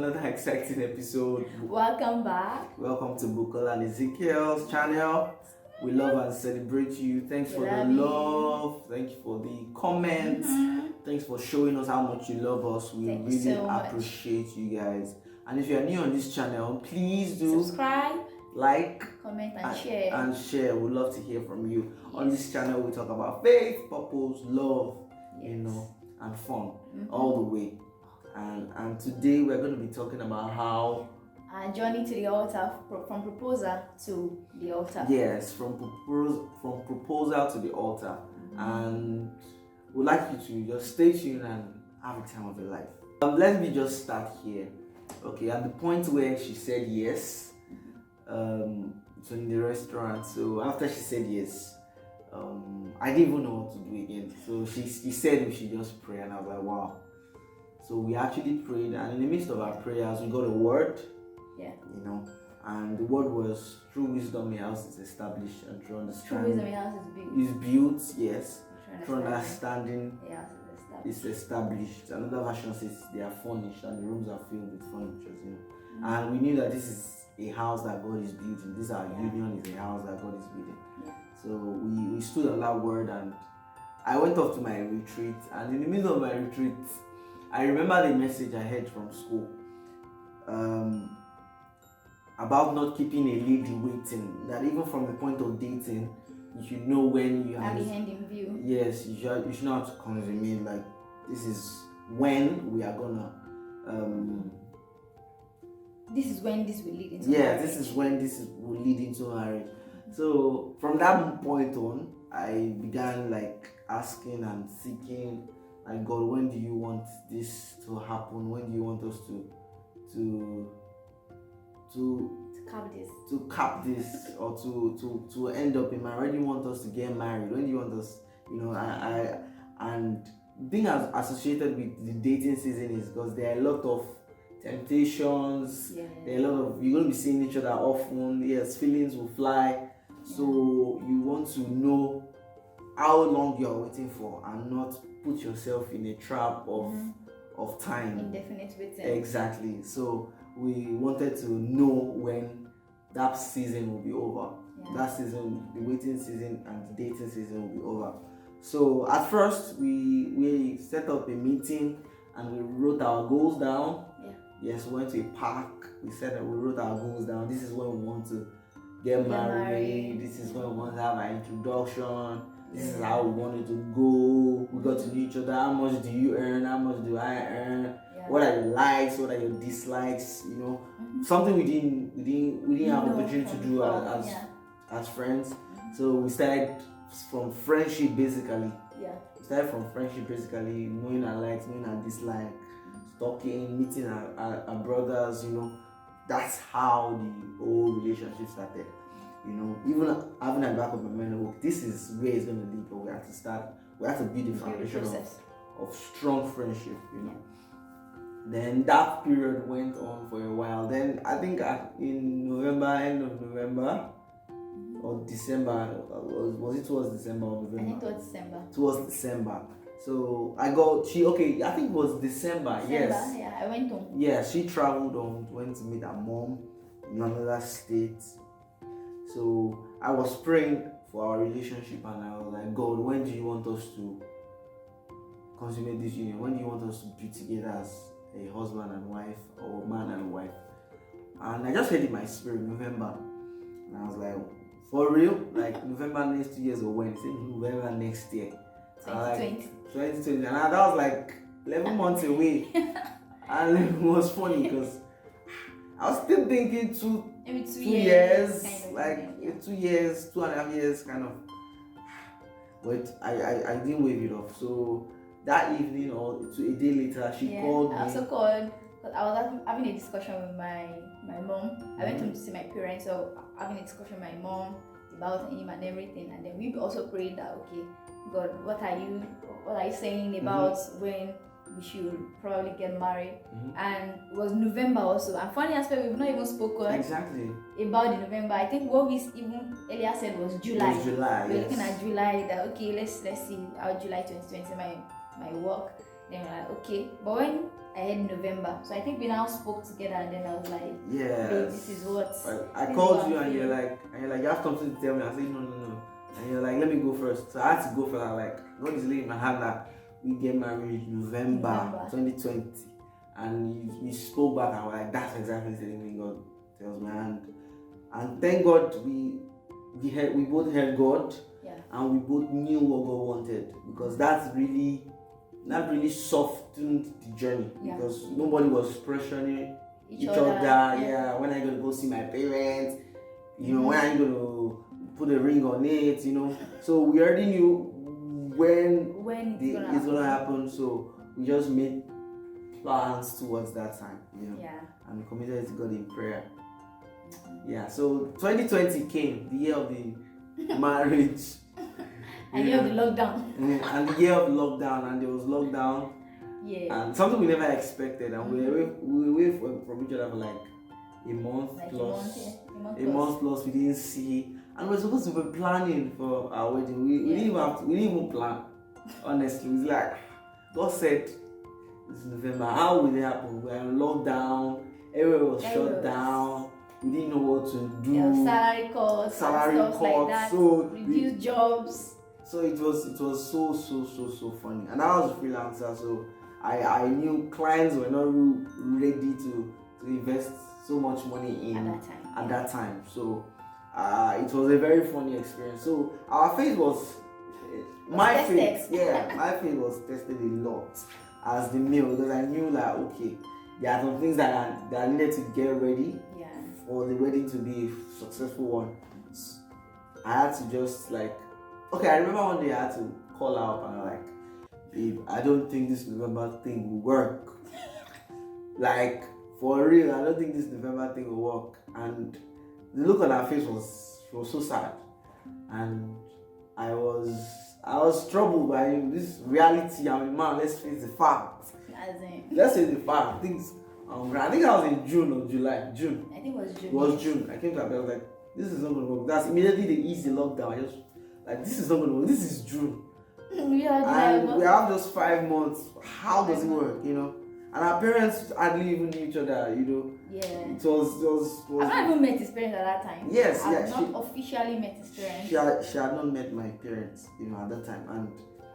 another exciting episode. Welcome back. Welcome to Bukola and Ezekiel's channel. We love and celebrate you. Thanks for the love. Thank you for the comments. Thanks for showing us how much you love us. We really appreciate you guys. And if you are new on this channel, please do subscribe, like, comment, and share. We'd love to hear from you. Yes. On this channel, we talk about faith, purpose, love, and fun all the way. And today we're going to be talking about how our journey to the altar, from proposal to the altar. Yes, from proposal to the altar. And we'd like you to just stay tuned and have a time of your life. Let me just start here. Okay, at the point where she said yes, it's in the restaurant. So after she said yes, I didn't even know what to do again. So she said we should just pray, and I was like, wow. So we actually prayed, and in the midst of our prayers, we got a word. Yeah. And the word was, through wisdom a house is established, and through understanding. Through wisdom a house is built, yes. Through understanding is established. Another version says they are furnished, and the rooms are filled with furnitures. And we knew that this is a house that God is building. This our union is a house that God is building. Yeah. So we stood on that word, and I went off to my retreat. And in the middle of my retreat, I remember the message I heard from school about not keeping a lady waiting. That even from the point of dating, you should know when you have the end in view. Yes, you should not have to consummate. Like, this is when we are gonna. This is when this will lead into marriage. This is when this will lead into marriage. So from that point on, I began asking and seeking. Like, God, when do you want this to happen? When do you want us to cap this or to end up in marriage? When do you want us to get married? When do you want us, and the thing associated with the dating season is because there are a lot of temptations. There are a lot of, you're going to be seeing each other often. Yes, feelings will fly. So you want to know how long you are waiting for, and not put yourself in a trap of time. Indefinite waiting. Exactly. So we wanted to know when that season will be over. That season, the waiting season and the dating season will be over. So at first we set up a meeting and we wrote our goals down. Yes, we went to a park. We said that we wrote our goals down. This is when we want to get married. This is when we want to have our introduction. This is how we wanted to go. We got to know each other. How much do you earn? How much do I earn? What are your likes? What are your dislikes? Something we didn't have opportunity to do as friends. So we started from friendship basically. We started from friendship basically, knowing our likes, knowing our dislikes, talking, meeting our brothers. That's how the whole relationship started. Even having at the back of my mind, this is where it's going to lead, but we have to build a foundation of strong friendship, Then that period went on for a while. Then I think in November, end of November or December, was it towards December or November? I think it was December. Towards December. So I think it was December. Yes. Yeah, I went home. Yeah, she traveled on, went to meet her mom in another state. So I was praying for our relationship, and I was like, God, when do you want us to consummate this union? When do you want us to be together as a husband and wife, or man and wife? And I just heard in my spirit, November. And I was like, for real? Like, November next 2 years, or when? He said November next year. 2020. 2020. And that was like 11 months away. And it was funny because I was still thinking maybe 2 years, kind of 2 years, 2.5 years, kind of. But I didn't wave it off. So that evening or a day later, she called me. I also called because I was having a discussion with my mom. I went home to see my parents, so having a discussion with my mom about him and everything. And then we also prayed that, okay, God, what are you saying about when we should probably get married? And it was November also. And funny aspect, we've not even spoken about the November. I think what we even earlier said was July. We're looking at July. That okay, let's see how July 2020 my work Then we're like, okay. But when I had November, so I think we now spoke together, and then I was like, Yes. babe, this is what. I called you and you're like, you have something to tell me. I said, no. And you're like, let me go first. So I had to go first. I was like, God is laying my hand that we get married November 2020. And you spoke back and I was like, that's exactly the thing God tells me. And thank God we both heard God, and we both knew what God wanted, because that really softened the journey, because nobody was pressuring each other. When are you gonna go see my parents? When are you gonna put a ring on it? So we already knew when it's gonna happen. So we just made plans towards that time, and we committed to God in prayer. So 2020 came, the year of the marriage. And the year of the lockdown. And the year of lockdown, and there was lockdown. And something we never expected, and we were away from each other for like a month plus. A month plus, we didn't see. And we were supposed to be planning for our wedding. We didn't even plan. Honestly, it's like God said, it's November. How will it happen? We are in lockdown. Everywhere was shut down. We didn't know what to do. Salary cuts, like that. So reduced jobs. So it was so funny. And I was a freelancer, so I knew clients were not ready to invest so much money in at that time. So it was a very funny experience. So our faith was my faith was tested a lot as the male, because I knew that there are some things that I needed to get ready for the wedding to be a successful one. I had to just I remember one day I had to call out and I'm like, babe, I don't think this November thing will work. Like, for real, I don't think this November thing will work. And the look on her face was so sad. And I was troubled by this reality. I mean, man, let's face the facts. Let's say the fact. I think I was in June or July. June. I think it was June. It was June. I came to her, I was like, this is not going to work. That's immediately they eased the lockdown. I just, this is not going to work. This is June. And we have just 5 months. How does it work, And our parents hardly even knew each other, Yeah. It was I've not even met his parents at that time. Yes, I've not officially met his parents. She had not met my parents, at that time. And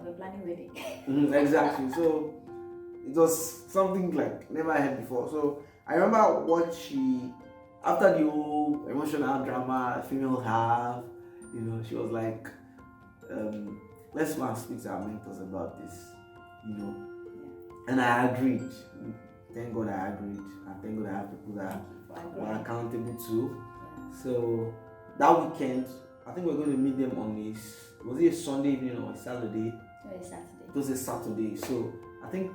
we were planning wedding. Exactly. So it was something like never heard before. So I remember after the whole emotional drama females have, she was like, let's go and speak to our mentors about this, And I agreed. Thank God I agreed. And thank God I have people that were accountable too. So that weekend, I think we're going to meet them on was it a Sunday evening or a Saturday? It was a Saturday. So I think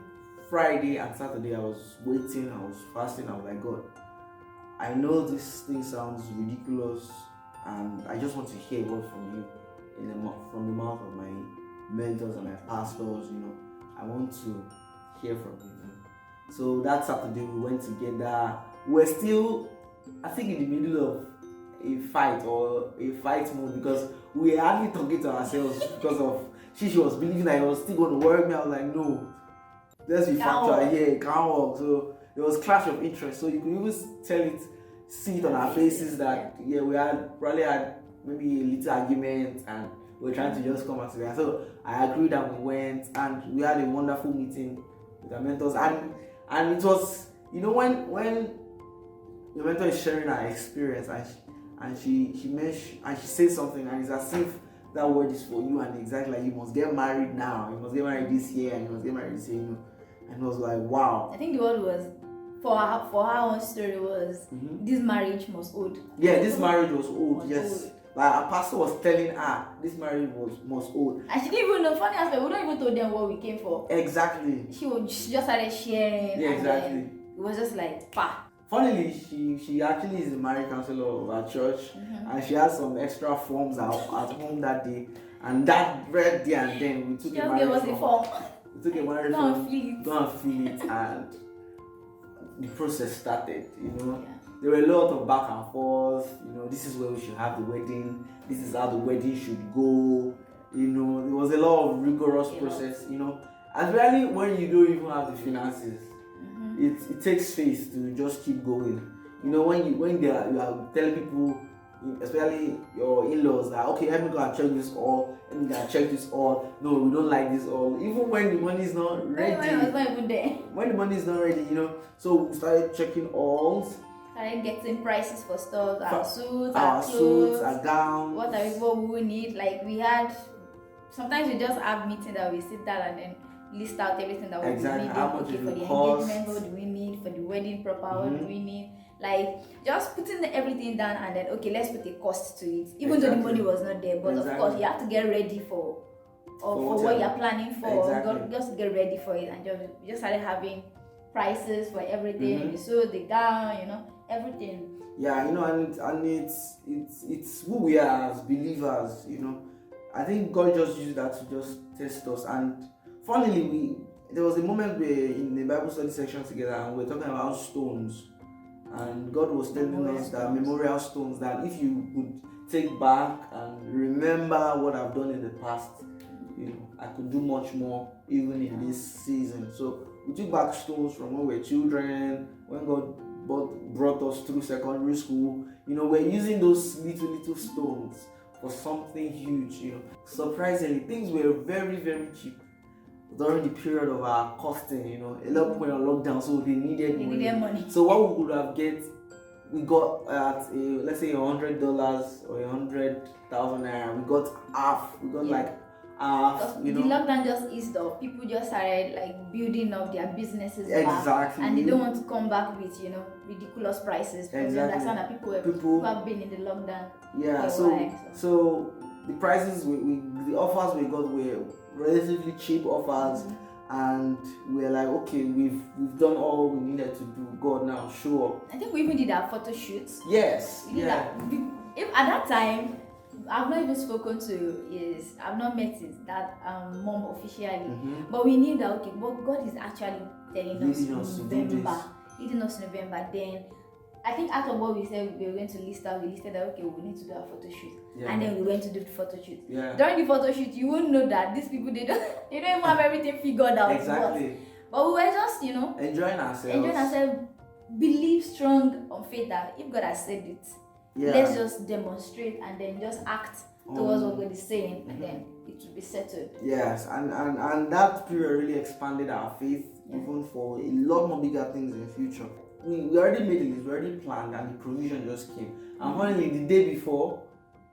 Friday and Saturday I was waiting, I was fasting, I was like, God, I know this thing sounds ridiculous and I just want to hear a word from you from the mouth of my mentors and my pastors, I want to hear from you. So that Saturday we went together. We're still, I think, in the middle of a fight mode, because we were hardly talking to ourselves because of she was believing that it was still going to work. Me, I was like, no, let's be factual here, it can't work. So there was clash of interest. So you could even see it on our faces that we probably had maybe a little argument and we're trying to just come out together. So I agreed and we went and we had a wonderful meeting with our mentors, and it was, when your mentor is sharing her experience and she says something and it's as if that word is for you, and exactly like, you must get married now, you must get married this year, and you must get married this year, and it was like, wow. I think the word was for her own story was this marriage must hold. Yeah, this marriage was old. Yes. Like our pastor was telling her this marriage must hold. And she didn't even know. Funny aspect, we don't even told them what we came for. Exactly. She just started sharing. Yeah, exactly. It was just like, pa. Funnily, she actually is a marriage counselor of our church, and she has some extra forms at home that day. And that right there and then we took a marriage form. We took a marriage form. Go and fill it, and the process started. There were a lot of back and forth. This is where we should have the wedding. This is how the wedding should go. There was a lot of rigorous process. especially when you don't even have the finances. Mm-hmm. It takes faith to just keep going. When you are telling people, especially your in-laws, that okay, let me go and check this all, let me go and check this all. No, we don't like this all. Even when the money is not ready. When I was not even there. When the money is not ready, so we started checking all. Started getting prices for stuff, our suits, our clothes, suits, our gowns. what we would need. Like we had, sometimes we just have meeting that we sit down and then list out everything that we exactly. need. How much Okay, it for the cost? engagement, what do we need? For the wedding proper, what do we need? Like just putting everything down and then okay, let's put a cost to it. Even though the money was not there, but of course you have to get ready for what you're planning for. Just get ready for it, and just started having prices for everything. The suit, the gown, everything. Yeah, and it's who we are as believers. I think God just used that to just test us. And funnily, there was a moment where in the Bible study section together, and we were talking about stones, and God was telling us that memorial stones, that if you would take back and remember what I've done in the past, I could do much more even in this season. So we took back stones from when we were children, when God brought us through secondary school. We're using those little stones for something huge. Surprisingly, things were very, very cheap during the period of our costing. A lot of people were on lockdown, so they needed money. So what we would have we got at let's say $100 or 100,000 naira. We got half. We got like half. The lockdown just eased up. People just started like building up their businesses back, and they don't want to come back with ridiculous prices. Because they understand that people have been in the lockdown. Yeah. So the prices the offers we got were relatively cheap offers. And we're like, okay, we've done all we needed to do. God, now show up. I think we even did our photo shoots. Yes. We did that. If at that time, I've not even spoken to I've not met his dad, mom officially, but we knew that okay, but God is actually telling us November, leading us November. Then I think out of what we said we were going to list out, we listed that okay, we need to do our photo shoot, and then we went to do the photo shoot. Yeah. During the photo shoot, you won't know that these people they don't even have everything figured out. Exactly. But we were just enjoying ourselves. Believe strong on faith that if God has said it, let's just demonstrate and then just act towards what God is saying, and then it will be settled. Yes, and that period really expanded our faith even for a lot more bigger things in the future. We already made it, we already planned, and the provision just came. And finally, the day before,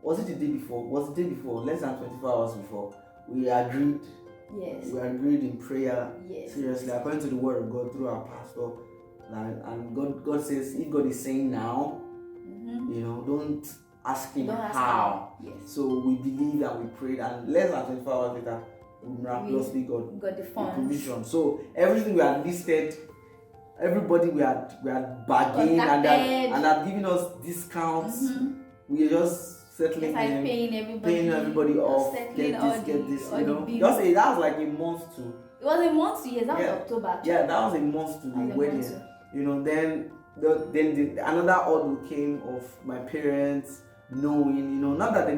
less than 24 hours before, we agreed. Yes. We agreed in prayer. Yes. Seriously, according to the word of God through our pastor. And God says, if God is saying now, don't ask him how. Yes. So we believed and we prayed, and less than 24 hours later, we miraculously got the provision. So everything we had listed, everybody we had bargained and had given us discounts. We were just settling them, paying everybody off, get this. That was like a month to. It was a month to, that was October. Yeah, that was a month to the wedding. Then another order came of my parents knowing, not that my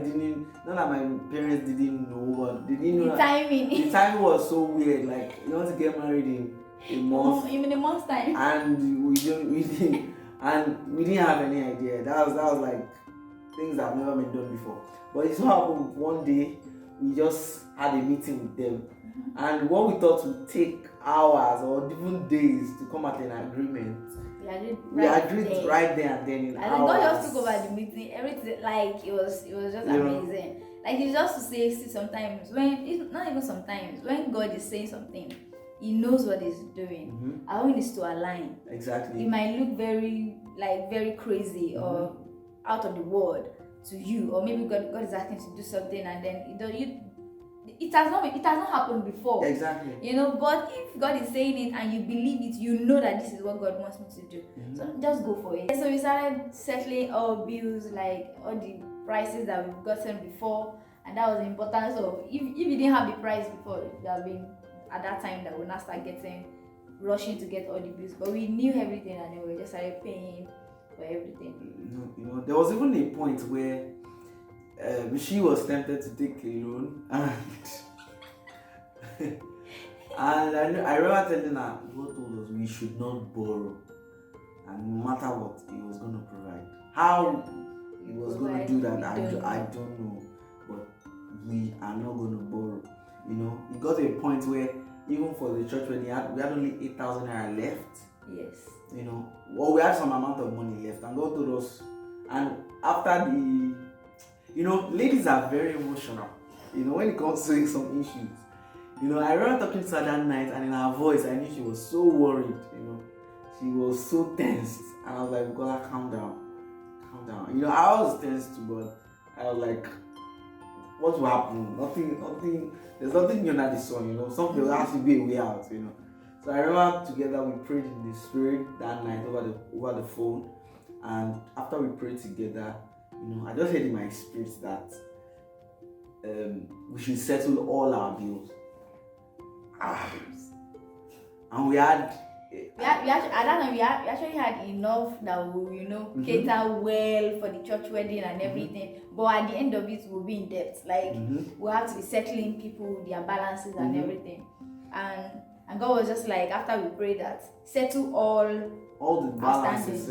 parents didn't know, but they didn't know. The timing was so weird. Like, you want to get married in a month, even a month's time, and we didn't have any idea. That was like things that have never been done before. But it so happened one day we just had a meeting with them, and what we thought would take hours or even days to come at an agreement, we agreed right there and then in hours. God just took over the meeting. Everything, like it was just amazing. Like it's just to say, see, sometimes when God is saying something, He knows what He's doing. Our own is to align. Exactly. It might look very crazy or out of the world to you, or maybe God is asking to do something and then it has not happened before. Exactly. But if God is saying it and you believe it, you know that this is what God wants me to do. So just go for it. So we started settling all bills, like all the prices that we've gotten before, and that was important. So if you didn't have the price before, it would have been at that time that we'll now start rushing to get all the bills. But we knew everything, and then we just started paying for everything. There was even a point where she was tempted to take a loan, And I remember telling her, God told us we should not borrow. And no matter what, He was going to provide. How He was going to do that, I don't know. But we are not going to borrow. You know, it got to a point where even for the church when we had only 8,000 naira left. Yes. You know, well, we had some amount of money left, and God told us. And after the, you know, ladies are very emotional. You know, when it comes to some issues. You know, I remember talking to her that night, and in her voice, I knew she was so worried. You know, she was so tensed, and I was like, "Bukola, calm down, calm down." You know, I was tensed too, but I was like, "What will happen? Nothing. There's nothing new under the sun. You know, something will have to be a way out. You know." So I remember together we prayed in the spirit that night over the phone, and after we prayed together, you know, I just heard in my spirit that we should settle all our bills. And we had at that time we actually had enough that we, you know, cater well for the church wedding and everything. But at the end of it, we'll be in debt. Like we'll have to be settling people, their balances and everything. And God was just like, after we prayed that, settle all the balances.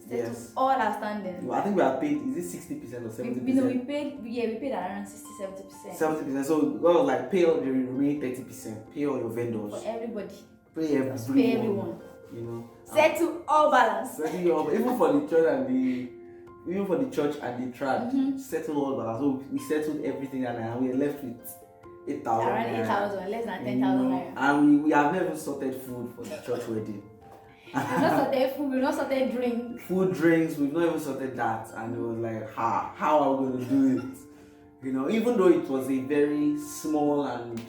Yes. All outstanding. I think we are paid. Is it 60% or 70%? We paid around 60-70%. 70%. So God was like, pay all the remaining 30%. Pay all your vendors. For everybody. Pay everyone. You know. Settle all balance. Even for the church and the church settle all balance. So we settled everything, and we were left with 8,000. Around 8,000, less than 10,000. And we have never sorted food for the church wedding. We've not sorted food, we've not sorted drinks. Drinks, we've not even sorted that. And it was like, how are we going to do it? You know, even though it was a very small and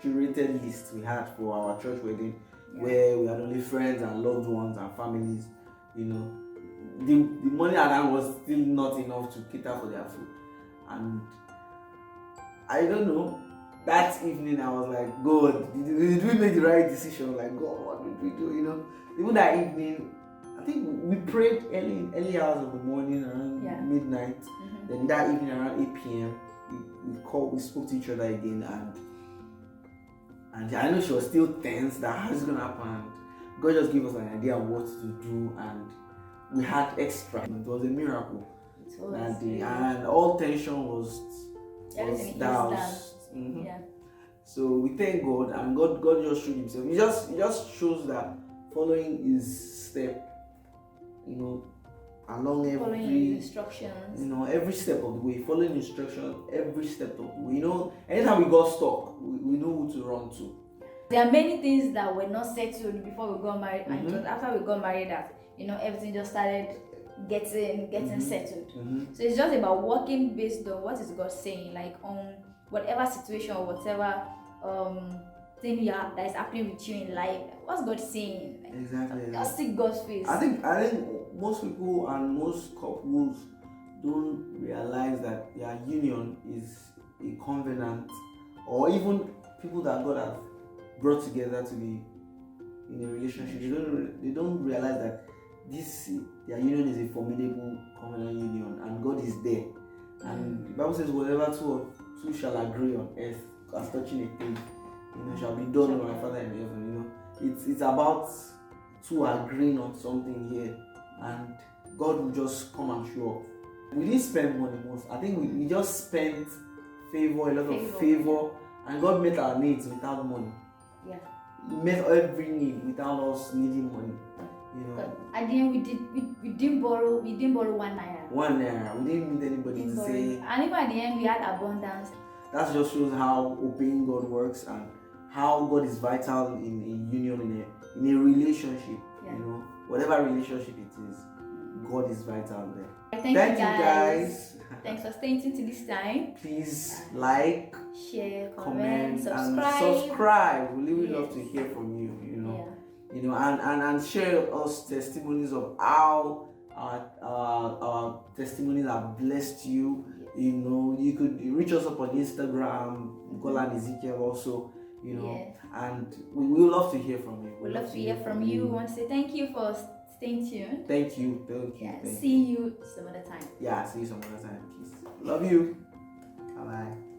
curated list we had for our church wedding, where we had only friends and loved ones and families, you know, the money at hand was still not enough to cater for their food. And I don't know, that evening I was like, God, did we make the right decision? Like, God, what did we do? You know, even that evening, I think we prayed early hours of the morning around midnight. Then that evening around 8 p.m. we spoke to each other again, and I know she was still tense that how is it gonna happen. God just gave us an idea of what to do, and we had extra. It was a miracle that day, and all tension was down. Yeah. So we thank God, and God just showed Himself. He just shows that following His step, you know, along following instructions. You know, every step of the way, following instructions, every step of the way. You know, anytime we got stuck, we know who to run to. There are many things that were not settled before we got married, and just after we got married, that, you know, everything just started getting settled. So it's just about working based on what is God saying, like on whatever situation or whatever thing that is happening with you in life. What's God saying? Like, exactly. Just seek God's face. I think most people and most couples don't realize that their union is a covenant, or even people that God has brought together to be in a relationship. They don't realize that their union is a formidable covenant union, and God is there. And the Bible says, whatever two shall agree on earth as touching a thing, you know, shall be done by my Father in heaven. You know, it's about two agreeing on something here, and God will just come and show up. We didn't spend money most. I think we just spent a lot of favor, and God met our needs without money. Yeah. He met every need without us needing money. You know. But at the end, we didn't borrow 1 naira. 1 naira. We didn't need anybody to say. And even at the end, we had abundance. That just shows how obeying God works, and how God is vital in a union, in a relationship. You know, whatever relationship it is, God is vital there. Thank you guys. Thanks for staying tuned to this time. Please like, share, comment, subscribe. And subscribe. We really love to hear from you. You know. You know, and share us testimonies of how our testimonies have blessed you. You know, you could reach us up on Instagram, Bukola and Ezekiel also, you know, and we will love to hear from you. We love to hear from you. We want to say thank you for staying tuned. Thank you. See you some other time. See you some other time. Peace. Love you. Bye-bye.